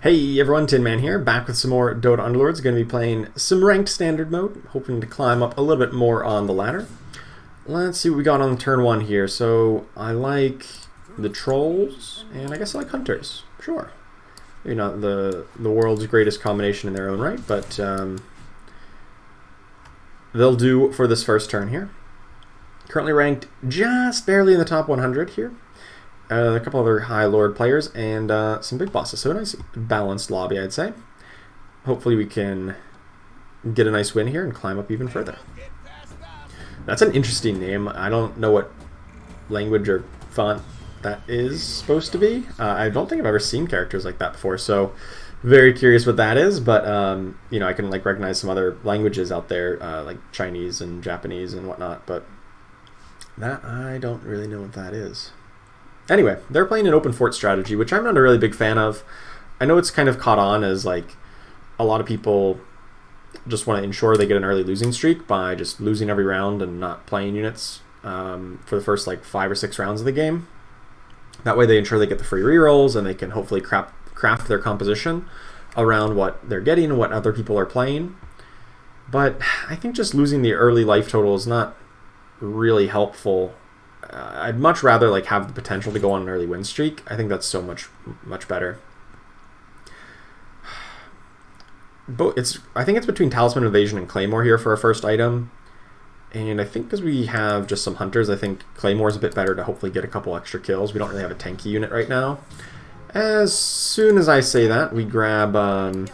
Hey everyone, Tin Man here, back with some more Dota Underlords. Going to be playing some ranked standard mode, hoping to climb up a little bit more on the ladder. Let's see what we got on turn one here. So I like the trolls, and I guess I like hunters. Sure, maybe not the world's greatest combination in their own right, but they'll do for this first turn here. Currently ranked just barely in the top 100 here. A couple other high lord players and some big bosses. So a nice balanced lobby, I'd say. Hopefully we can get a nice win here and climb up even further. That's an interesting name. I don't know what language or font that is supposed to be. I don't think I've ever seen characters like that before, so very curious what that is. But you know, I can like recognize some other languages out there, like Chinese and Japanese and whatnot. But that I don't really know what that is. Anyway, they're playing an open fort strategy, which I'm not a really big fan of. I know it's kind of caught on as like a lot of people just want to ensure they get an early losing streak by just losing every round and not playing units for the first like 5 or 6 rounds of the game. That way they ensure they get the free rerolls and they can hopefully craft their composition around what they're getting and what other people are playing. But I think just losing the early life total is not really helpful. I'd much rather like have the potential to go on an early win streak. I think that's so much better. I think it's between Talisman Evasion and Claymore here for our first item. And I think because we have just some hunters, I think Claymore's a bit better to hopefully get a couple extra kills. We don't really have a tanky unit right now. As soon as I say that, we grab some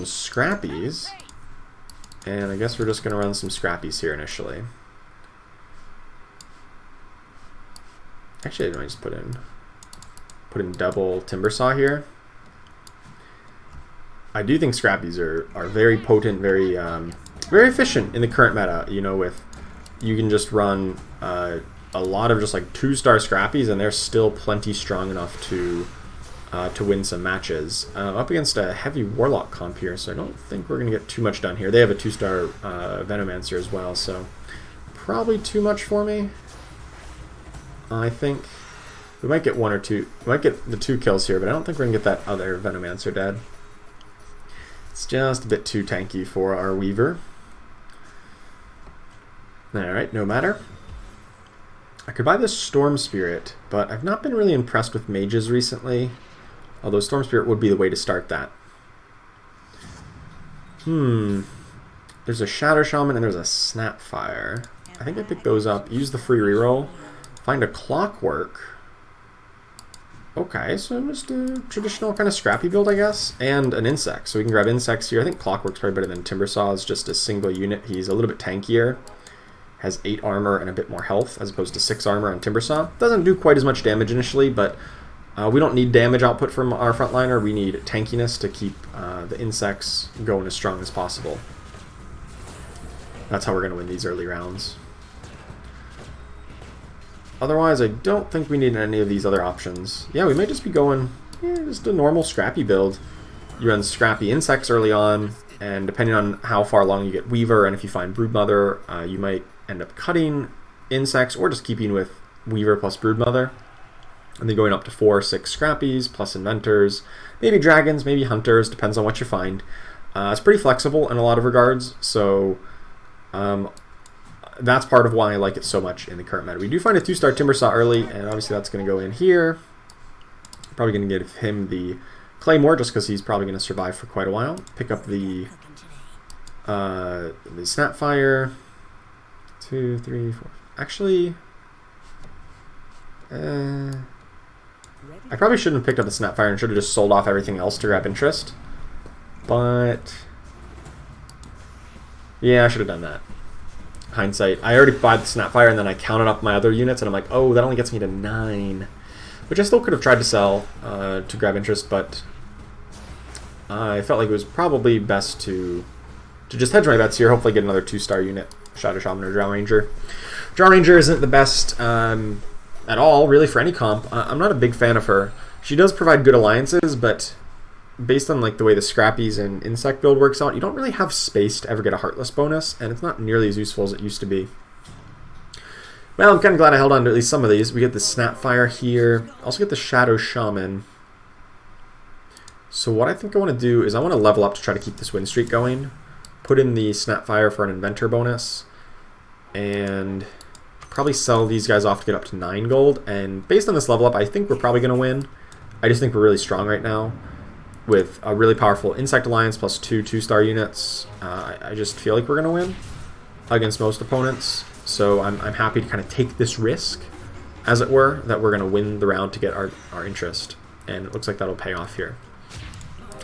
Scrappies. And I guess we're just going to run some Scrappies here initially. Actually, I might just put in double Timber Saw here. I do think Scrappies are very potent, very efficient in the current meta. You know, you can just run a lot of just like 2-star Scrappies, and they're still plenty strong enough to win some matches. Up against a heavy Warlock comp here, so I don't think we're gonna get too much done here. They have a 2-star Venomancer as well, so probably too much for me. I think we might get 1 or 2. We might get the 2 kills here, but I don't think we're going to get that other Venomancer dead. It's just a bit too tanky for our Weaver. Alright, no matter. I could buy this Storm Spirit, but I've not been really impressed with mages recently. Although Storm Spirit would be the way to start that. There's a Shadow Shaman and there's a Snapfire. I think I picked those up. Use the free reroll. Find a Clockwork. Okay, so just a traditional kind of Scrappy build, I guess. And an Insect. So we can grab Insects here. I think Clockwork's probably better than Timber Saw. It's just a single unit. He's a little bit tankier. Has 8 armor and a bit more health, as opposed to 6 armor on Timber Saw. Doesn't do quite as much damage initially, but we don't need damage output from our frontliner. We need tankiness to keep the Insects going as strong as possible. That's how we're going to win these early rounds. Otherwise, I don't think we need any of these other options. Yeah, we might just be going just a normal Scrappy build. You run Scrappy Insects early on, and depending on how far along you get Weaver, and if you find Broodmother, you might end up cutting Insects, or just keeping with Weaver plus Broodmother. And then going up to 4 or 6 Scrappies, plus Inventors, maybe Dragons, maybe Hunters, depends on what you find. It's pretty flexible in a lot of regards, so that's part of why I like it so much in the current meta. We do find a 2-star Timber Saw early, and obviously that's going to go in here. Probably going to give him the Claymore, just because he's probably going to survive for quite a while. Pick up the Snapfire. 2, 3, 4. Actually, I probably shouldn't have picked up the Snapfire and should have just sold off everything else to grab interest. But yeah, I should have done that. Hindsight. I already bought the Snapfire and then I counted up my other units and I'm like, oh, that only gets me to 9. Which I still could have tried to sell to grab interest, but I felt like it was probably best to just hedge my bets here, hopefully get another 2-star unit, Shadow Shaman or Drow Ranger. Drow Ranger isn't the best at all, really, for any comp. I'm not a big fan of her. She does provide good alliances, but based on like the way the Scrappies and Insect build works out, you don't really have space to ever get a Heartless bonus, and it's not nearly as useful as it used to be. Well, I'm kind of glad I held on to at least some of these. We get the Snapfire here. Also get the Shadow Shaman. So what I think I want to do is I want to level up to try to keep this win streak going. Put in the Snapfire for an Inventor bonus. And probably sell these guys off to get up to 9 gold. And based on this level up, I think we're probably going to win. I just think we're really strong right now. With a really powerful Insect Alliance plus 2 2-star units. I just feel like we're going to win against most opponents. So I'm happy to kind of take this risk, as it were, that we're going to win the round to get our interest. And it looks like that'll pay off here.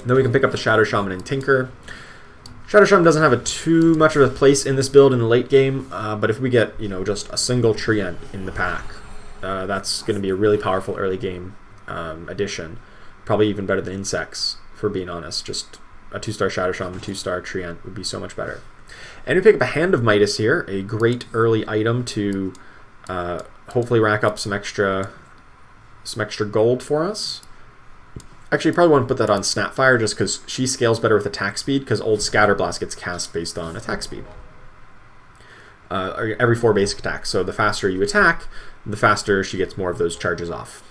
Then we can pick up the Shadow Shaman and Tinker. Shadow Shaman doesn't have too much of a place in this build in the late game, but if we get, you know, just a single Treant in the pack, that's going to be a really powerful early game addition. Probably even better than Insects, for being honest. Just a 2-star Shadow Shaman, 2-star Treant would be so much better. And we pick up a Hand of Midas here, a great early item to hopefully rack up some extra gold for us. Actually, you probably want to put that on Snapfire just because she scales better with attack speed, because old Scatterblast gets cast based on attack speed. Every 4 basic attacks. So the faster you attack, the faster she gets more of those charges off.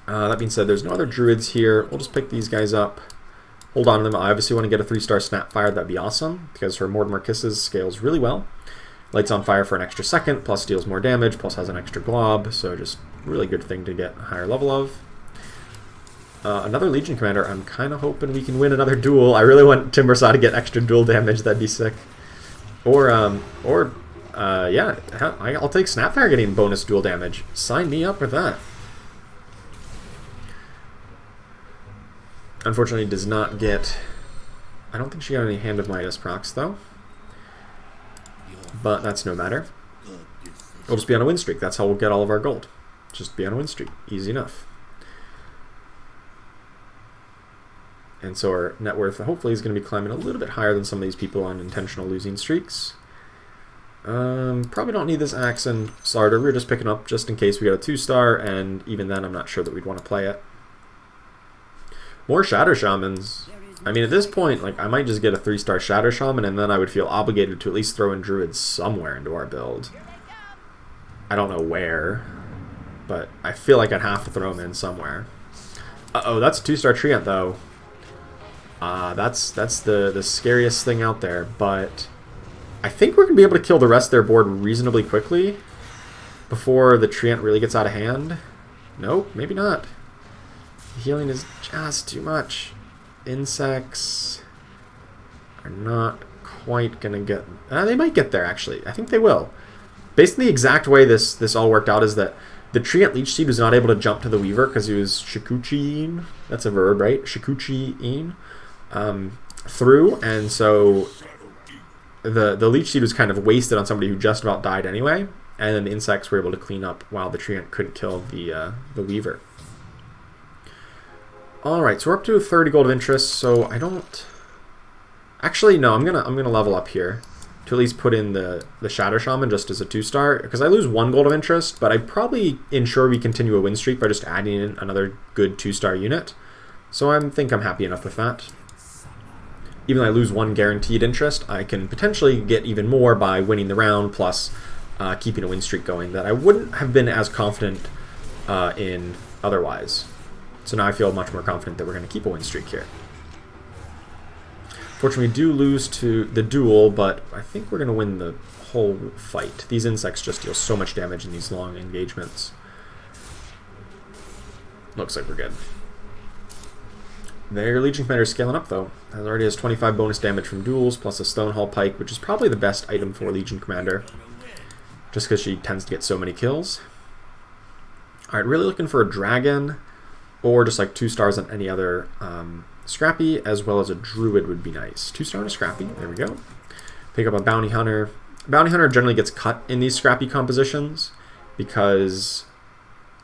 That being said, there's no other druids here. We'll just pick these guys up. Hold on to them. I obviously want to get a 3-star Snapfire. That'd be awesome, because her Mortimer Kisses scales really well. Lights on fire for an extra second, plus deals more damage, plus has an extra glob. So just really good thing to get a higher level of. Another Legion Commander. I'm kind of hoping we can win another duel. I really want Timbersaw to get extra duel damage. That'd be sick. Or yeah, I'll take Snapfire getting bonus duel damage. Sign me up with that. Unfortunately, does not get... I don't think she got any Hand of Midas procs, though. But that's no matter. We'll just be on a win streak. That's how we'll get all of our gold. Just be on a win streak. Easy enough. And so our net worth hopefully is going to be climbing a little bit higher than some of these people on intentional losing streaks. Probably don't need this Axe and Sarder. We're just picking up just in case we got a 2-star, and even then I'm not sure that we'd want to play it. More Shadow Shamans. I mean, at this point, like, I might just get a 3-star Shadow Shaman, and then I would feel obligated to at least throw in Druids somewhere into our build. I don't know where, but I feel like I'd have to throw them in somewhere. Uh-oh, that's a 2-star Treant, though. That's the scariest thing out there, but I think we're going to be able to kill the rest of their board reasonably quickly before the Treant really gets out of hand. Nope, maybe not. Healing is just too much. Insects are not quite going to get... they might get there, actually. I think they will. Based on the exact way this all worked out is that the Treant Leech Seed was not able to jump to the Weaver because he was Shikuchi-in. That's a verb, right? Shikuchi-in. Through, and so the Leech Seed was kind of wasted on somebody who just about died anyway, and then the Insects were able to clean up while the Treant couldn't kill the Weaver. Alright, so we're up to 30 gold of interest, so I don't... Actually, no, I'm gonna level up here to at least put in the Shadow Shaman just as a 2-star, because I lose 1 gold of interest, but I'd probably ensure we continue a win streak by just adding in another good 2-star unit. So I think I'm happy enough with that. Even though I lose 1 guaranteed interest, I can potentially get even more by winning the round, plus keeping a win streak going that I wouldn't have been as confident in otherwise. So now I feel much more confident that we're going to keep a win streak here. Fortunately, we do lose to the duel, but I think we're going to win the whole fight. These insects just deal so much damage in these long engagements. Looks like we're good. Their Legion Commander is scaling up, though. It already has 25 bonus damage from duels, plus a Stonehall Pike, which is probably the best item for Legion Commander, just because she tends to get so many kills. Alright, really looking for a Dragon, or just like 2 stars on any other Scrappy, as well as a Druid would be nice. 2-star on a Scrappy, there we go. Pick up a Bounty Hunter. Bounty Hunter generally gets cut in these Scrappy compositions, because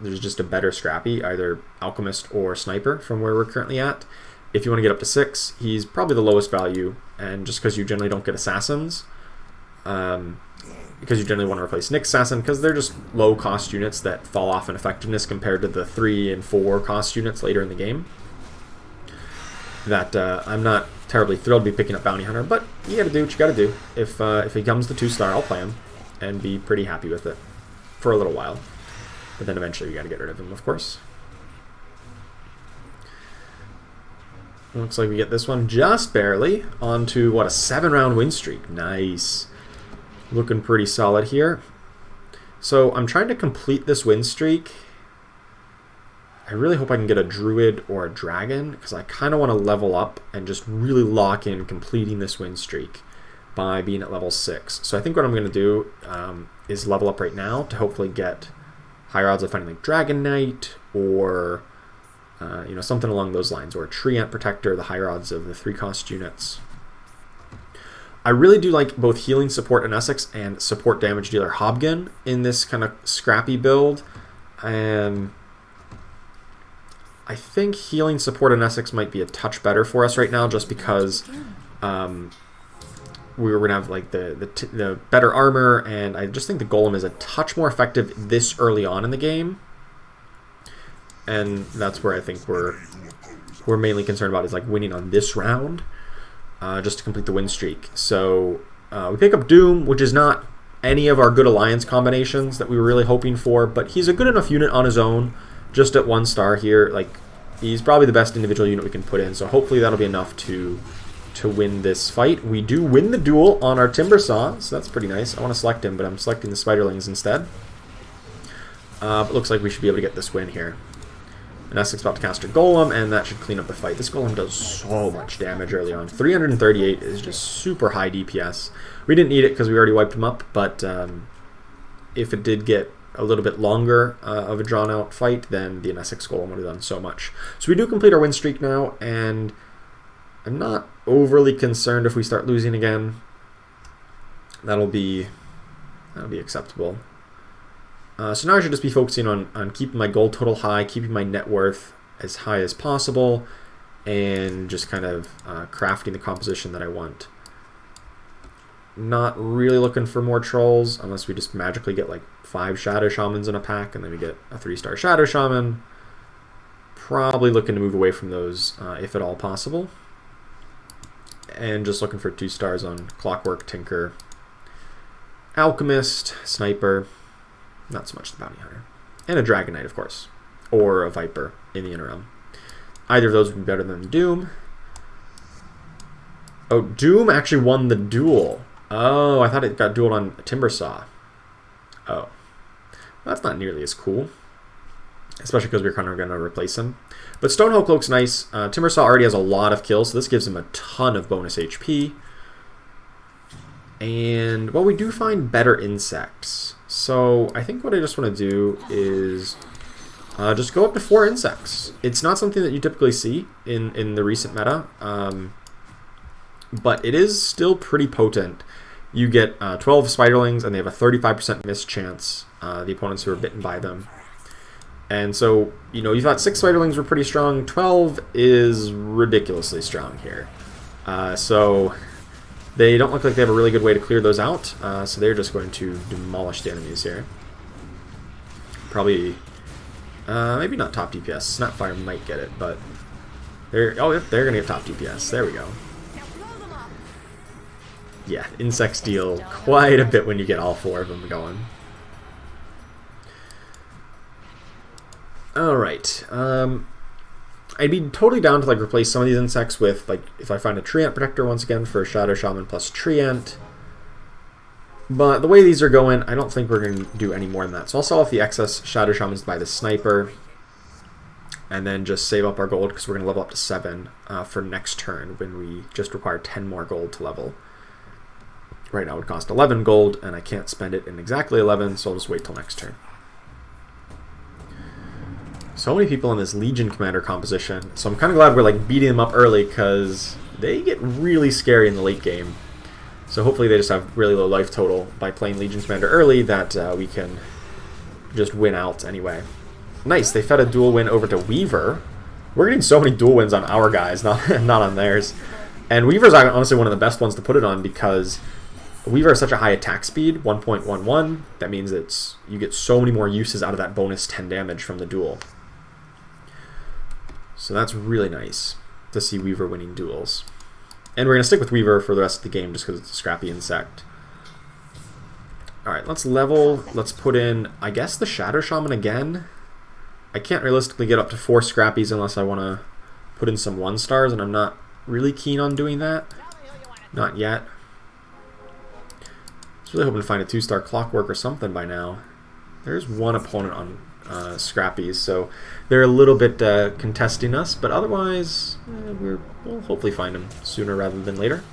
there's just a better Scrappy, either Alchemist or Sniper, from where we're currently at. If you want to get up to 6, he's probably the lowest value, and just because you generally don't get Assassins, because you generally want to replace Nick's Assassin, because they're just low-cost units that fall off in effectiveness compared to the 3 and 4 cost units later in the game. That I'm not terribly thrilled to be picking up Bounty Hunter, but you gotta do what you gotta do. If he comes to 2-star, I'll play him, and be pretty happy with it for a little while. But then eventually we gotta get rid of him, of course. Looks like we get this one just barely onto, what, a 7-round win streak. Nice. Looking pretty solid here. So I'm trying to complete this win streak. I really hope I can get a druid or a dragon, because I kind of want to level up and just really lock in completing this win streak by being at level 6. So I think what I'm going to do is level up right now to hopefully get higher odds of finding like Dragon Knight or you know, something along those lines, or a Treant Protector, the higher odds of the 3-cost units. I really do like both healing support in Essex and support damage dealer Hobgon in this kind of scrappy build. And I think healing support in Essex might be a touch better for us right now, just because we were going to have like the better armor, and I just think the Golem is a touch more effective this early on in the game. And that's where I think we're mainly concerned about, is like winning on this round, just to complete the win streak. So we pick up Doom, which is not any of our good alliance combinations that we were really hoping for, but he's a good enough unit on his own, just at 1 star here. Like, he's probably the best individual unit we can put in, so hopefully that'll be enough to win this fight. We do win the duel on our Timbersaw, so that's pretty nice. I want to select him, but I'm selecting the Spiderlings instead. But looks like we should be able to get this win here. And Essex about to cast a Golem, and that should clean up the fight. This Golem does so much damage early on. 338 is just super high DPS. We didn't need it because we already wiped him up, but if it did get a little bit longer of a drawn-out fight, then the Essex Golem would have done so much. So we do complete our win streak now, and I'm not overly concerned if we start losing again. That'll be acceptable. So now I should just be focusing on keeping my gold total high, keeping my net worth as high as possible, and just kind of crafting the composition that I want. Not really looking for more trolls, unless we just magically get like 5 Shadow Shamans in a pack, and then we get a 3-star Shadow Shaman. Probably looking to move away from those, if at all possible. And just looking for 2 stars on Clockwork, Tinker, Alchemist, Sniper. Not so much the Bounty Hunter. And a Dragon Knight, of course. Or a Viper in the interim. Either of those would be better than Doom. Oh, Doom actually won the duel. Oh, I thought it got dueled on Timbersaw. Oh. That's not nearly as cool. Especially because we're kind of going to replace him. But Stonehold Cloak's nice. Timbersaw already has a lot of kills, so this gives him a ton of bonus HP. And, well, we do find better insects. So I think what I just want to do is just go up to 4 insects. It's not something that you typically see in the recent meta, but it is still pretty potent. You get 12 Spiderlings, and they have a 35% miss chance, the opponents who are bitten by them. And so, you know, you thought 6 Spiderlings were pretty strong. 12 is ridiculously strong here. So they don't look like they have a really good way to clear those out, so they're just going to demolish the enemies here. Probably, maybe not top DPS. Snapfire might get it, but they're going to get top DPS. There we go. Yeah, insects deal quite a bit when you get all 4 of them going. Alright, I'd be totally down to like replace some of these insects with, like, if I find a Treant Protector once again for Shadow Shaman plus Treant. But the way these are going, I don't think we're going to do any more than that. So I'll sell off the excess Shadow Shamans by the Sniper, and then just save up our gold because we're going to level up to 7 for next turn when we just require 10 more gold to level. Right now it would cost 11 gold, and I can't spend it in exactly 11, so I'll just wait till next turn. So many people in this Legion Commander composition, so I'm kind of glad we're like beating them up early because they get really scary in the late game. So hopefully they just have really low life total by playing Legion Commander early that we can just win out anyway. Nice, they fed a dual win over to Weaver. We're getting so many dual wins on our guys, not on theirs. And Weaver's honestly one of the best ones to put it on because Weaver has such a high attack speed, 1.11. That means that you get so many more uses out of that bonus 10 damage from the duel. So that's really nice to see Weaver winning duels. And we're going to stick with Weaver for the rest of the game just because it's a scrappy insect. Alright, let's level. Let's put in, I guess, the Shadow Shaman again. I can't realistically get up to 4 scrappies unless I want to put in some 1-stars, and I'm not really keen on doing that. Not yet. I was really hoping to find a 2-star Clockwork or something by now. There's one opponent on Scrappy's, so they're a little bit contesting us, but otherwise we'll hopefully find them sooner rather than later.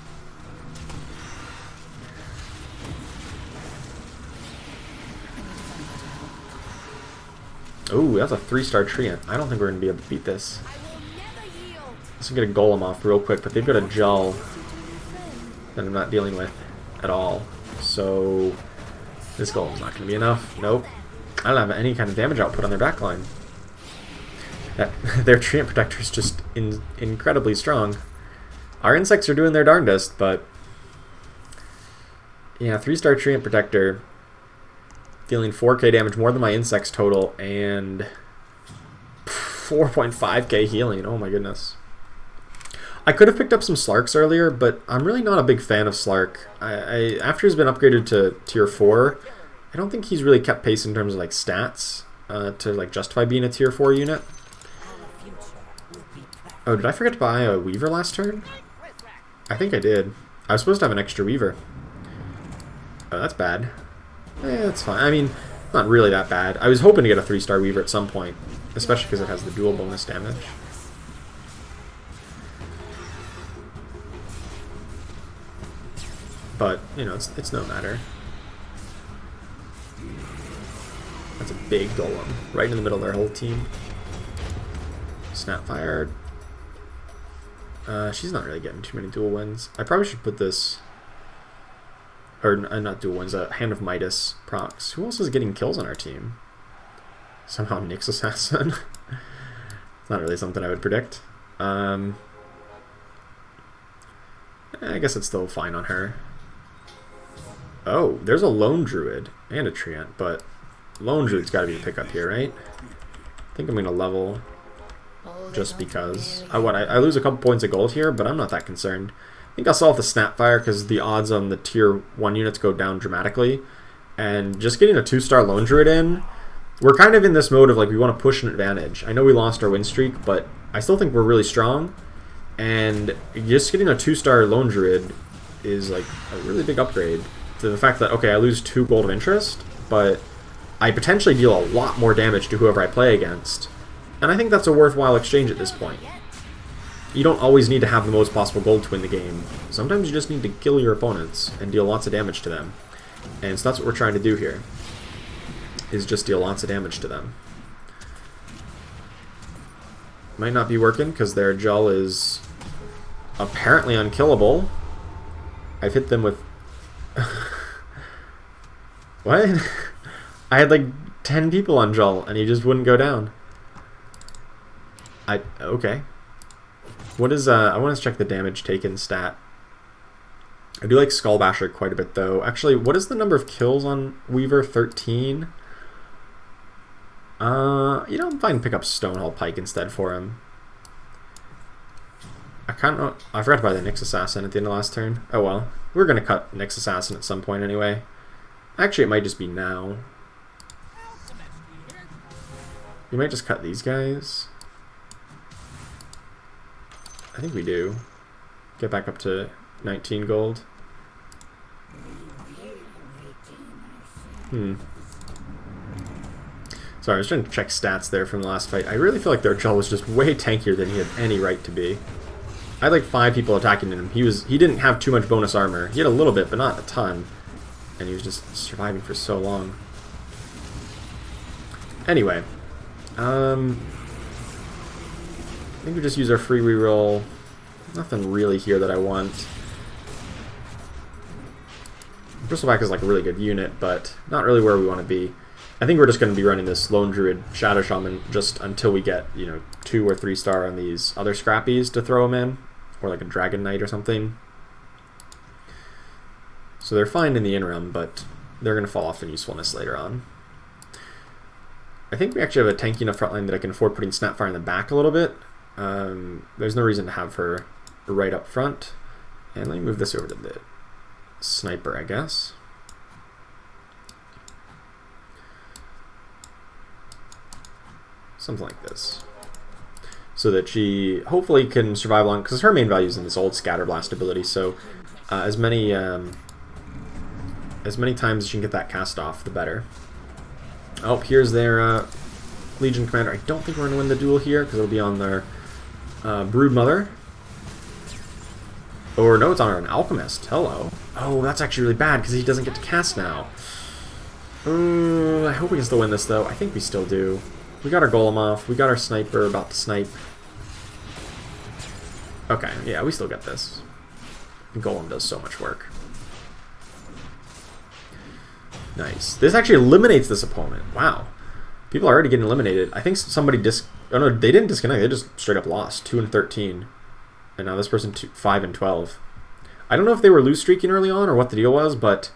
Ooh, that's a 3-star Treant. I don't think we're going to be able to beat this. Let's get a Golem off real quick, but they've got a Jull that I'm not dealing with at all. So this Golem's not going to be enough. Nope. I don't have any kind of damage output on their backline. Their Treant Protector is just incredibly strong. Our insects are doing their darndest, but yeah, 3-star Treant Protector dealing 4k damage, more than my insects total, and 4.5k healing. Oh my goodness. I could have picked up some Slarks earlier, but I'm really not a big fan of Slark. After he's been upgraded to tier 4, I don't think he's really kept pace in terms of like stats to like justify being a tier 4 unit. Oh, did I forget to buy a Weaver last turn? I think I did. I was supposed to have an extra Weaver. Oh, that's bad. That's fine. I mean, not really that bad. I was hoping to get a 3-star Weaver at some point, especially because it has the dual bonus damage. But, you know, it's no matter. That's a big Golem, right in the middle of their whole team. Snapfire. She's not really getting too many dual wins. I probably should put this... Or, not dual wins, a Hand of Midas procs. Who else is getting kills on our team? Somehow Nyx Assassin. It's not really something I would predict. I guess it's still fine on her. Oh, there's a Lone Druid and a Treant, but Lone Druid's got to be the pickup here, right? I think I'm going to level just because. I lose a couple points of gold here, but I'm not that concerned. I think I'll sell off the Snapfire because the odds on the tier 1 units go down dramatically. And just getting a 2-star Lone Druid in, we're kind of in this mode of like we want to push an advantage. I know we lost our win streak, but I still think we're really strong. And just getting a 2-star Lone Druid is like a really big upgrade to the fact that, okay, I lose 2 gold of interest, but I potentially deal a lot more damage to whoever I play against. And I think that's a worthwhile exchange at this point. You don't always need to have the most possible gold to win the game. Sometimes you just need to kill your opponents and deal lots of damage to them. And so that's what we're trying to do here, is just deal lots of damage to them. Might not be working because their Jull is apparently unkillable. I've hit them with... What? I had like 10 people on Jull and he just wouldn't go down. Okay. What is, I want to check the damage taken stat. I do like Skullbasher quite a bit though. Actually, what is the number of kills on Weaver? 13? You know, I'm fine to pick up Stonehall Pike instead for him. I forgot to buy the Nyx Assassin at the end of last turn. Oh well. We're going to cut Nyx Assassin at some point anyway. Actually, it might just be now. We might just cut these guys. I think we do. Get back up to 19 gold. Sorry, I was trying to check stats there from the last fight. I really feel like their Jull was just way tankier than he had any right to be. I had like 5 people attacking him. He didn't have too much bonus armor. He had a little bit, but not a ton. And he was just surviving for so long. Anyway. I think we just use our free reroll. Nothing really here that I want. Bristleback is like a really good unit, but not really where we want to be. I think we're just going to be running this Lone Druid Shadow Shaman just until we get, you know, 2 or 3 star on these other Scrappies to throw them in. Or like a Dragon Knight or something. So they're fine in the interim, but they're going to fall off in usefulness later on. I think we actually have a tanky enough frontline that I can afford putting Snapfire in the back a little bit. There's no reason to have her right up front. And let me move this over to the Sniper, I guess. Something like this. so that she hopefully can survive long, because her main value is in this old Scatter Blast ability, so as many times as she can get that cast off, the better. Oh, here's their Legion Commander. I don't think we're going to win the duel here, because it'll be on their Brood Mother. Or no, it's on an Alchemist. Hello. Oh, that's actually really bad, because he doesn't get to cast now. I hope we can still win this, though. I think we still do. We got our Golem off. We got our Sniper about to snipe. Okay, yeah, we still get this. Golem does so much work. Nice. This actually eliminates this opponent. Wow. People are already getting eliminated. I think somebody oh no, they didn't disconnect. They just straight up lost. 2 and 13. And now this person 5 and 12. I don't know if they were lose streaking early on or what the deal was, but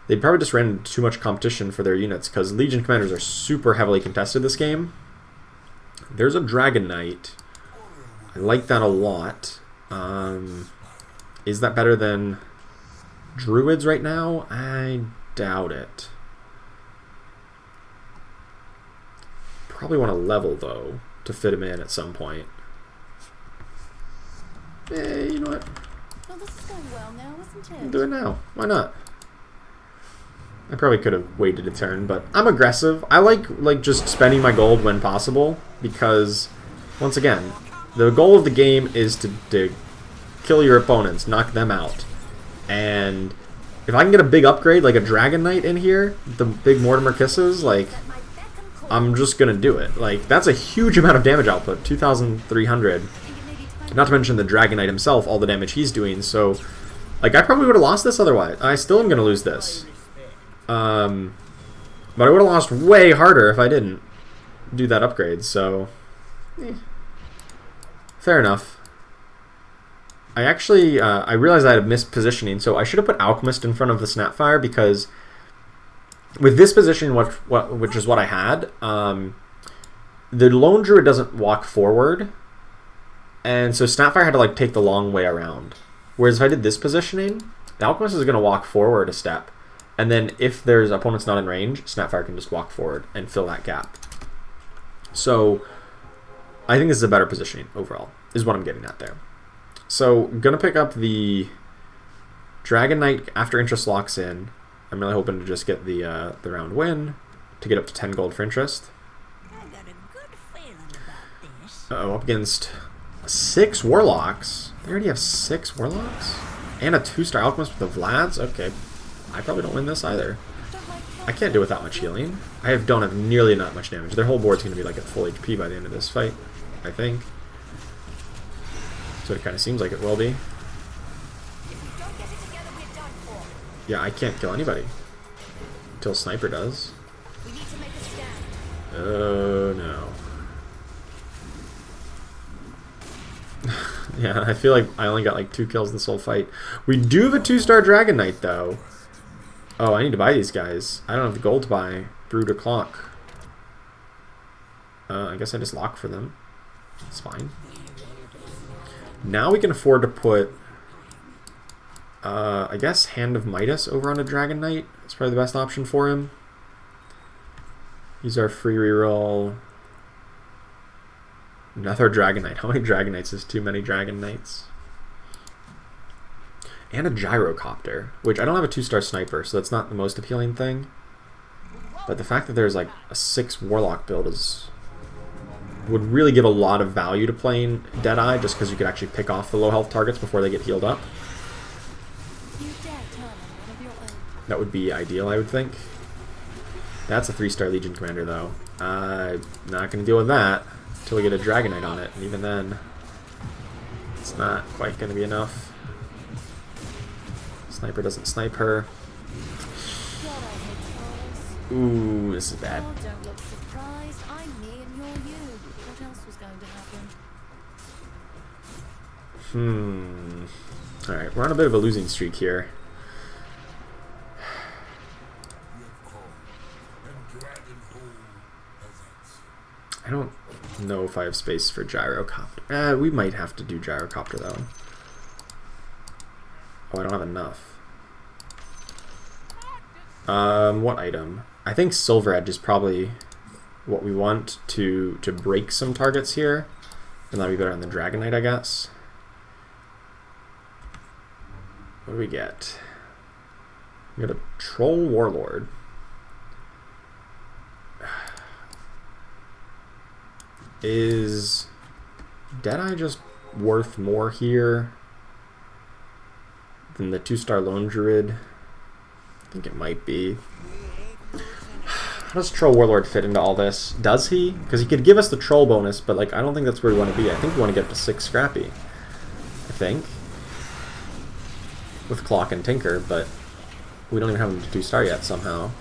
they probably just ran into too much competition for their units, because Legion Commanders are super heavily contested this game. There's a Dragon Knight. I like that a lot. Is that better than Druids right now? I doubt it. Probably want to level, though, to fit him in at some point. You know what? Well, this is going well now, isn't it? Do it now. Why not? I probably could have waited a turn, but I'm aggressive. I like just spending my gold when possible, because, once again, the goal of the game is to kill your opponents, knock them out. And if I can get a big upgrade, like a Dragon Knight in here, the big Mortimer Kisses, like, I'm just going to do it. Like, that's a huge amount of damage output, 2,300. Not to mention the Dragon Knight himself, all the damage he's doing, so, like, I probably would have lost this otherwise. I still am going to lose this. But I would have lost way harder if I didn't do that upgrade, so fair enough. I actually, I realized I had missed positioning, so I should have put Alchemist in front of the Snapfire, because with this position, which is what I had, the Lone Druid doesn't walk forward, and so Snapfire had to like take the long way around. Whereas if I did this positioning, the Alchemist is going to walk forward a step, and then if there's opponents not in range, Snapfire can just walk forward and fill that gap. So I think this is a better positioning overall, is what I'm getting at there. So gonna pick up the Dragon Knight after interest locks in. I'm really hoping to just get the round win to get up to 10 gold for interest. I got a good feeling about this. Uh-oh, up against 6 Warlocks. They already have 6 Warlocks? And a 2-star Alchemist with the Vlads? Okay. I probably don't win this either. I can't do it without much healing. Don't have nearly that much damage. Their whole board's going to be like at full HP by the end of this fight, I think. So it kind of seems like it will be. Yeah, I can't kill anybody. Until Sniper does. We need to make a stand. Oh, no. Yeah, I feel like I only got like 2 kills this whole fight. We do have a 2-star Dragon Knight, though. Oh, I need to buy these guys. I don't have the gold to buy Brood or Clock. I guess I just lock for them. It's fine. Now we can afford to put, I guess, Hand of Midas over on a Dragon Knight. It's probably the best option for him. Use our free reroll. Another Dragon Knight. How many Dragon Knights is too many Dragon Knights? And a Gyrocopter, which I don't have a 2-star Sniper, so that's not the most appealing thing. But the fact that there's like a 6 Warlock build would really give a lot of value to playing Deadeye, just because you could actually pick off the low health targets before they get healed up. That would be ideal, I would think. That's a 3-star Legion Commander, though. I'm not going to deal with that until we get a Dragon Knight on it, and even then, it's not quite going to be enough. Sniper doesn't snipe her. Ooh, this is bad. Oh, don't look surprised. I'm me and you're you. What else was going to happen? Alright, we're on a bit of a losing streak here. I don't know if I have space for Gyrocopter. We might have to do Gyrocopter, though. Oh, I don't have enough. What item? I think Silver Edge is probably what we want to break some targets here. And that'd be better than the Dragon Knight, I guess. What do we get? We got a Troll Warlord. Is Deadeye just worth more here than the 2-star Lone Druid? I think it might be. How does Troll Warlord fit into all this? Does he? Because he could give us the Troll bonus, but like I don't think that's where we want to be. I think we want to get up to 6 Scrappy. I think. With Clock and Tinker, but we don't even have him to 2-star yet somehow.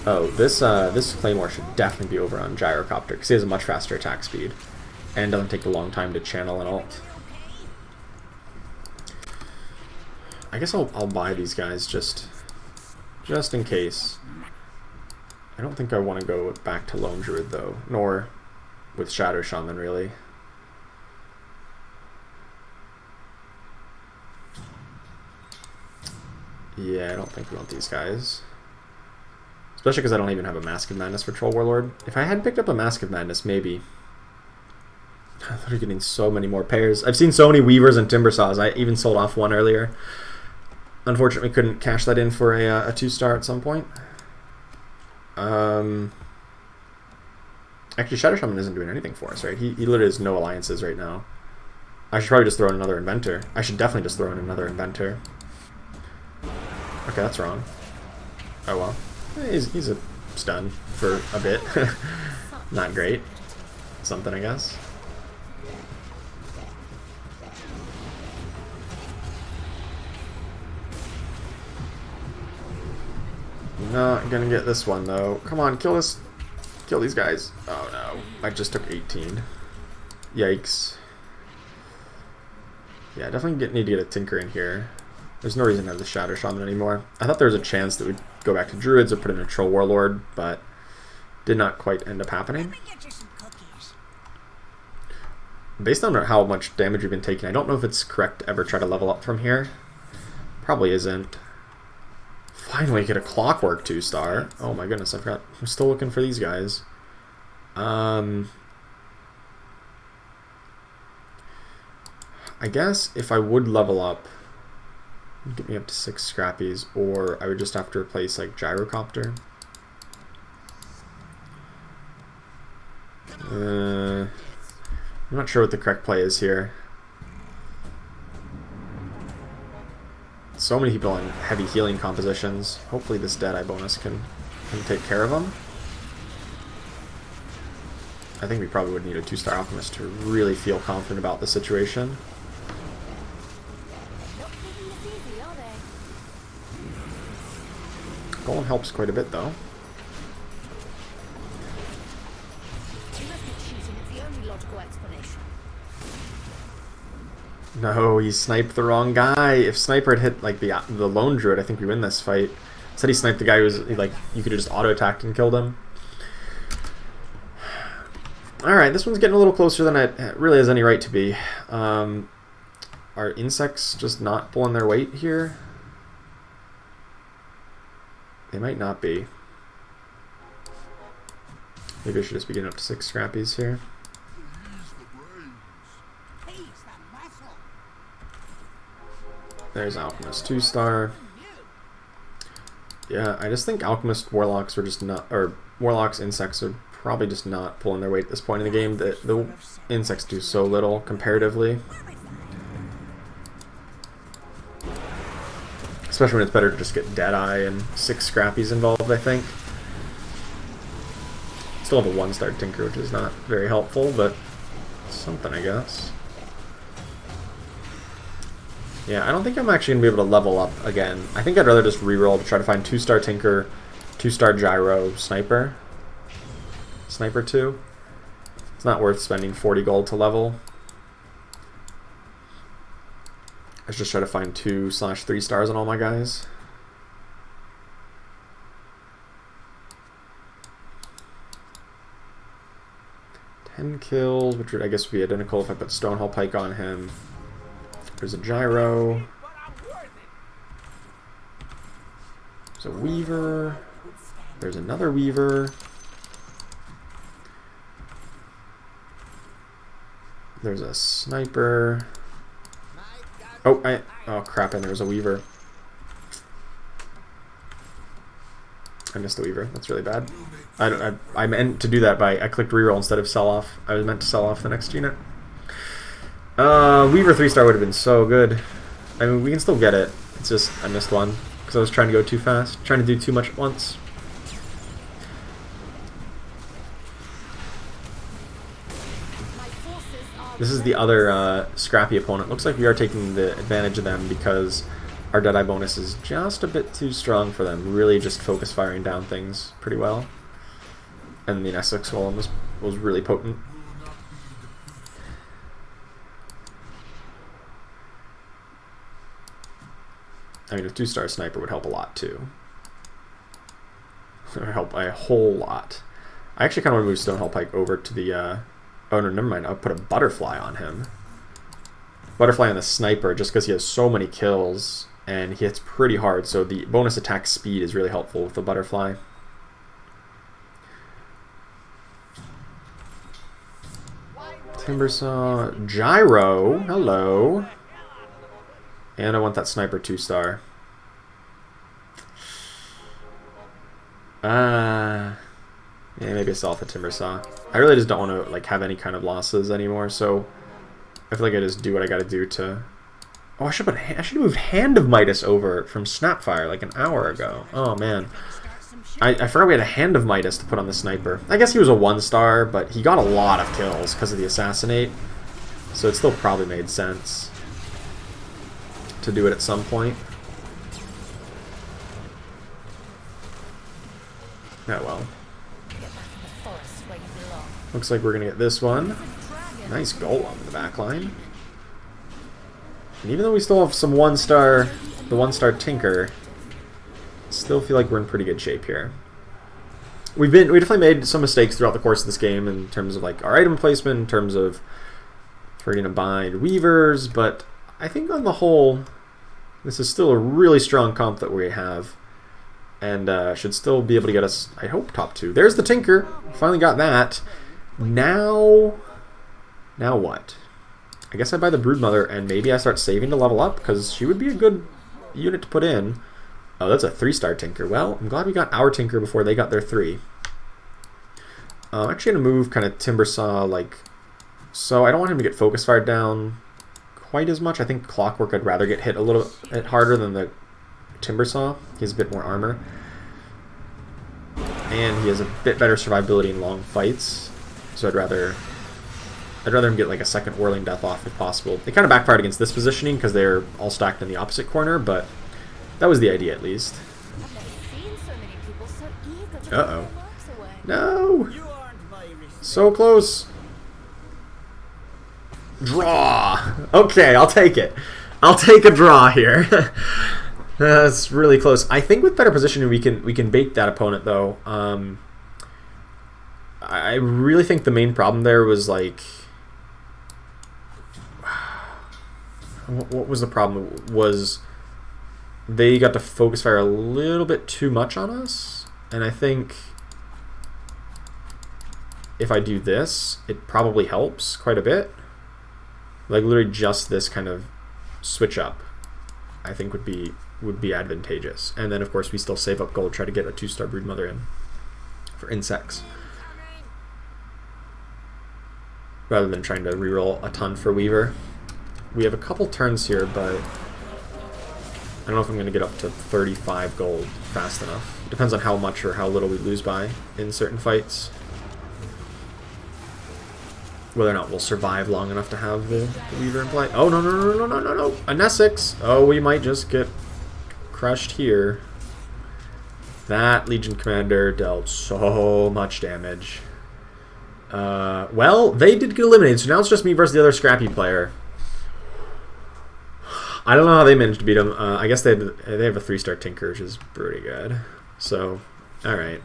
Oh, this Claymore should definitely be over on Gyrocopter, because he has a much faster attack speed. And doesn't take a long time to channel an ult. I guess I'll buy these guys just in case. I don't think I want to go back to Lone Druid though, nor with Shadow Shaman really. Yeah, I don't think we want these guys. Especially because I don't even have a Mask of Madness for Troll Warlord. If I had picked up a Mask of Madness, maybe. I thought we were getting so many more pairs. I've seen so many Weavers and Timbersaws. I even sold off one earlier. Unfortunately, couldn't cash that in for a 2-star at some point. Actually, Shadow Shaman isn't doing anything for us, right? He literally has no alliances right now. I should probably just throw in another Inventor. I should definitely just throw in another Inventor. Okay, that's wrong. Oh well. He's a stun for a bit. Not great. Something, I guess. Not gonna get this one though. Come on, kill this. Kill these guys. Oh no. I just took 18. Yikes. Yeah, definitely need to get a Tinker in here. There's no reason to have the Shadow Shaman anymore. I thought there was a chance that we'd go back to Druids or put in a Troll Warlord, but did not quite end up happening. Based on how much damage we've been taking, I don't know if it's correct to ever try to level up from here. Probably isn't. Finally get a Clockwork 2-star. Oh my goodness, I forgot. I'm still looking for these guys. I guess if I would level up, get me up to 6 Scrappies, or I would just have to replace like Gyrocopter. I'm not sure what the correct play is here. So many people on heavy healing compositions. Hopefully this Deadeye bonus can take care of them. I think we probably would need a 2-star Alchemist to really feel confident about the situation. Golem helps quite a bit though. No, he sniped the wrong guy. If Sniper had hit like the Lone Druid, I think we win this fight. Instead he sniped the guy who was like, you could have just auto-attacked and killed him. Alright, this one's getting a little closer than it really has any right to be. Are insects just not pulling their weight here? They might not be. Maybe I should just be getting up to 6 Scrappies here. There's Alchemist 2-star. Yeah, I just think Alchemist Warlocks are just not, or Warlocks insects are probably just not pulling their weight at this point in the game. The insects do so little comparatively. Especially when it's better to just get Deadeye and 6 Scrappies involved, I think. Still have a 1-star Tinker, which is not very helpful, but something, I guess. Yeah, I don't think I'm actually going to be able to level up again. I think I'd rather just reroll to try to find 2-star Tinker, 2-star Gyro, Sniper. Sniper 2. It's not worth spending 40 gold to level. Let's just try to find 2/3 stars on all my guys. Ten kills, which would, I guess, would be identical if I put Stonehall Pike on him. There's a Gyro. There's a Weaver. There's another Weaver. There's a Sniper. Oh, oh crap, and there's a Weaver. I missed the Weaver. That's really bad. I meant to do that I clicked reroll instead of sell off. I was meant to sell off the next unit. Weaver 3-star would have been so good. I mean, we can still get it. It's just I missed one because I was trying to go too fast, trying to do too much at once. This is the other Scrappy opponent. Looks like we are taking the advantage of them because our Deadeye bonus is just a bit too strong for them. Really just focus firing down things pretty well. And the Essex Golem was really potent. I mean, a 2-star Sniper would help a lot too. It would help a whole lot. I actually kind of want to move Stonehill Pike over to the... oh no, never mind. I'll put a Butterfly on him. Butterfly on the Sniper just because he has so many kills and he hits pretty hard. So the bonus attack speed is really helpful with the Butterfly. Timbersaw, Gyro, hello. And I want that Sniper 2-star. Yeah, maybe I sell off the Timbersaw. I really just don't want to like have any kind of losses anymore, so I feel like I just do what I got to do to. Oh, I should have moved Hand of Midas over from Snapfire like an hour ago. Oh man, I forgot we had a Hand of Midas to put on the Sniper. I guess he was a 1-star, but he got a lot of kills because of the Assassinate, so it still probably made sense to do it at some point. Oh well. Looks like we're gonna get this one. Nice Golem in the back line. And even though we still have some the 1-star Tinker, still feel like we're in pretty good shape here. We definitely made some mistakes throughout the course of this game in terms of like our item placement, in terms of if we're gonna bind Weavers, but I think on the whole, this is still a really strong comp that we have, and should still be able to get us, I hope, top 2. There's the Tinker. Finally got that. Now what? I guess I buy the Broodmother, and maybe I start saving to level up, because she would be a good unit to put in. Oh, that's a 3-star Tinker. Well, I'm glad we got our Tinker before they got their 3. I'm actually going to move kind of Timbersaw, like, so I don't want him to get focus fired down quite as much. I think Clockwork I'd rather get hit a little bit harder than the Timbersaw. He has a bit more armor. And he has a bit better survivability in long fights. So I'd rather him get like a second Whirling Death off if possible. They kind of backfired against this positioning because they're all stacked in the opposite corner, but that was the idea at least. Uh-oh. No! So close! Draw! Okay, I'll take it. I'll take a draw here. That's really close. I think with better positioning we can bait that opponent though. I really think the main problem there was like, what was the problem? Was they got to focus fire a little bit too much on us, and I think if I do this, it probably helps quite a bit. Like literally just this kind of switch up, I think would be advantageous. And then of course we still save up gold, try to get a 2-star Broodmother in for insects, rather than trying to reroll a ton for Weaver. We have a couple turns here, but I don't know if I'm going to get up to 35 gold fast enough. It depends on how much or how little we lose by in certain fights. Whether or not we'll survive long enough to have the Weaver in play. Oh, no. An Essex. Oh, we might just get crushed here. That Legion Commander dealt so much damage. Well, they did get eliminated, so now it's just me versus the other Scrappy player. I don't know how they managed to beat him. I guess they have a 3-star Tinker, which is pretty good. So, alright.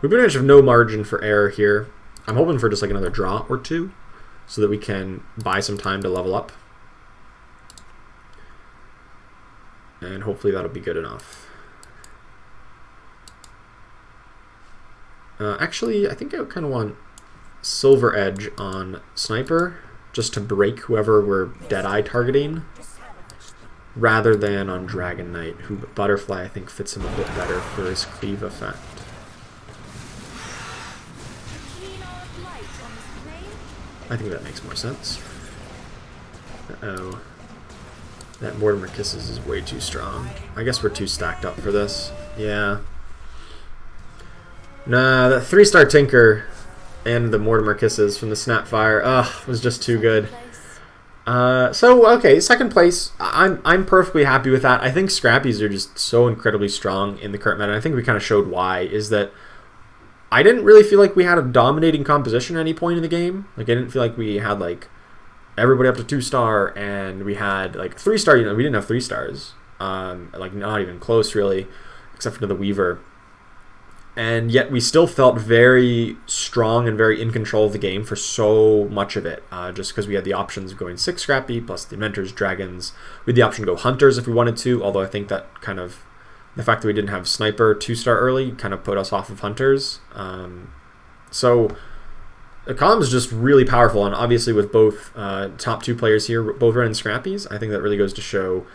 We pretty much have no margin for error here. I'm hoping for just like another draw or two, so that we can buy some time to level up. And hopefully that'll be good enough. Actually, I think I kind of want Silver Edge on Sniper, just to break whoever we're Deadeye targeting, rather than on Dragon Knight, who Butterfly I think fits him a bit better for his cleave effect. I think that makes more sense. Uh-oh. That Mortimer Kisses is way too strong. I guess we're too stacked up for this. Yeah. Nah, that 3-star Tinker and the Mortimer Kisses from the Snapfire, was just too good. Okay, second place. I'm perfectly happy with that. I think Scrappies are just so incredibly strong in the current meta. I think we kind of showed why, is that I didn't really feel like we had a dominating composition at any point in the game. Like, I didn't feel like we had, like, everybody up to 2-star, and we had, like, 3-star, we didn't have 3 stars. Like, not even close, really, except for the Weaver. And yet we still felt very strong and very in control of the game for so much of it, just because we had the options of going 6 Scrappy, plus the Inventors, Dragons. We had the option to go Hunters if we wanted to, although I think that kind of, the fact that we didn't have Sniper 2-star early kind of put us off of Hunters. So the column is just really powerful, and obviously with both top 2 players here, both running Scrappies, I think that really goes to show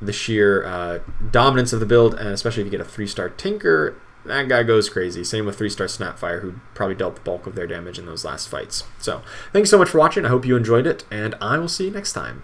the sheer dominance of the build, and especially if you get a 3-star Tinker, that guy goes crazy. Same with 3-star Snapfire, who probably dealt the bulk of their damage in those last fights. So, thanks so much for watching. I hope you enjoyed it, and I will see you next time.